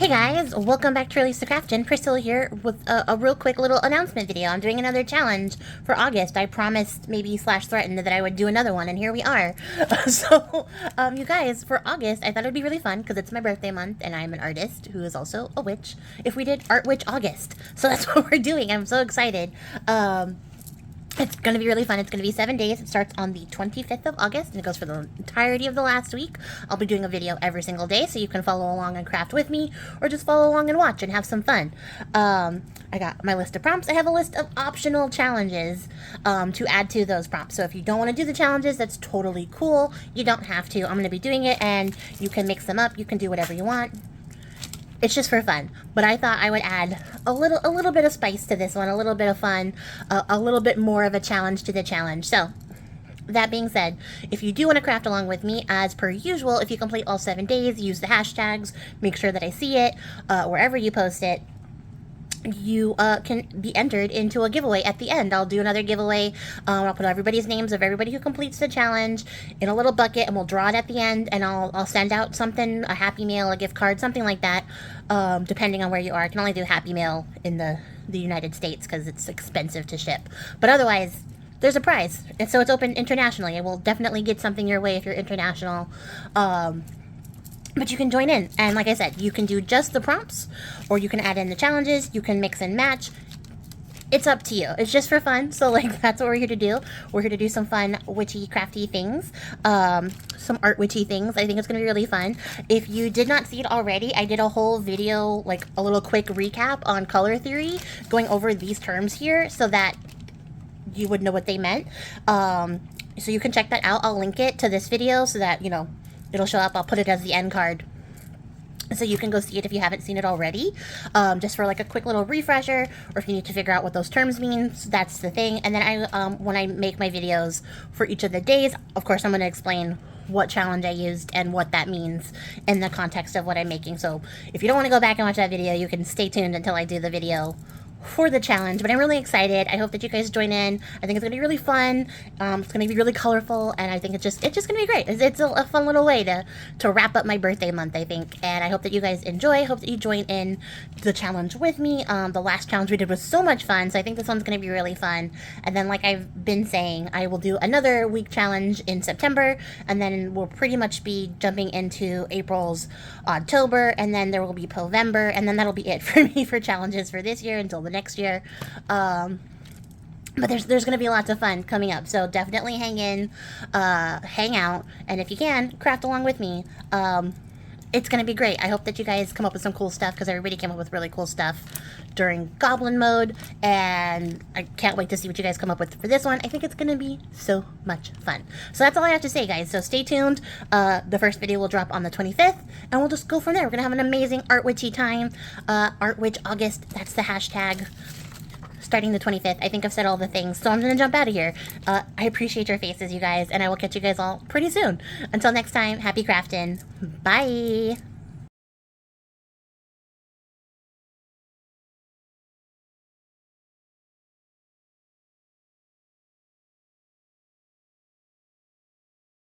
Hey guys, welcome back to Release the Craftin. Priscilla here with a real quick little announcement video. I'm doing another challenge for August. I promised, maybe slash threatened, that I would do another one, and here we are. You guys, for August, I thought it would be really fun because it's my birthday month and I'm an artist who is also a witch, if we did Art Witch August. So that's what we're doing. I'm so excited. It's going to be really fun. It's going to be 7 days. It starts on the 25th of August, and it goes for the entirety of the last week. I'll be doing a video every single day, so you can follow along and craft with me, or just follow along and watch and have some fun. I got my list of prompts. I have a list of optional challenges to add to those prompts. So if you don't want to do the challenges, that's totally cool. You don't have to. I'm going to be doing it, and you can mix them up. You can do whatever you want. It's just for fun, but I thought I would add a little bit of spice to this one, a little bit of fun, a little bit more of a challenge to the challenge. So, that being said, if you do want to craft along with me, as per usual, if you complete all 7 days, use the hashtags, make sure that I see it, wherever you post it, you can be entered into a giveaway at the end. I'll do another giveaway. I'll put everybody's names of everybody who completes the challenge in a little bucket, and we'll draw it at the end, and I'll send out something, a Happy Mail, a gift card, something like that, depending on where you are. I can only do Happy Mail in the United States because it's expensive to ship. But otherwise, there's a prize, and so it's open internationally. I will definitely get something your way if you're international. But you can join in, and like I said, you can do just the prompts, or you can add in the challenges, you can mix and match. It's up to you. It's just for fun, so like that's what we're here to do. We're here to do some fun, witchy, crafty things, some art witchy things. I think it's going to be really fun. If you did not see it already, I did a whole video, like a little quick recap on color theory, going over these terms here, so that you would know what they meant. So you can check that out. I'll link it to this video so that, you know, it'll show up. I'll put it as the end card, so you can go see it if you haven't seen it already, just for like a quick little refresher, or if you need to figure out what those terms mean. That's the thing. And then when I make my videos for each of the days, of course I'm going to explain what challenge I used and what that means in the context of what I'm making. So if you don't want to go back and watch that video, you can stay tuned until I do the video for the challenge. But I'm really excited. I hope that you guys join in. I think it's gonna be really fun. It's gonna be really colorful, and I think it's just gonna be great. It's a fun little way to wrap up my birthday month, I think. And I hope that you guys enjoy. I hope that you join in the challenge with me. The last challenge we did was so much fun, so I think this one's gonna be really fun. And then, like I've been saying, I will do another week challenge in September, and then we'll pretty much be jumping into April's October, and then there will be November, and then that'll be it for me for challenges for this year until the next year. But there's going to be lots of fun coming up, so definitely hang in, hang out, and if you can, craft along with me. It's going to be great. I hope that you guys come up with some cool stuff, because everybody came up with really cool stuff during Goblin mode, and I can't wait to see what you guys come up with for this one. I think it's going to be so much fun. So that's all I have to say, guys. So stay tuned. The first video will drop on the 25th, and we'll just go from there. We're going to have an amazing Art Witchy time. Art Witch August, that's the hashtag. Starting the 25th. I think I've said all the things, so I'm going to jump out of here. I appreciate your faces, you guys, and I will catch you guys all pretty soon. Until next time, happy crafting. Bye!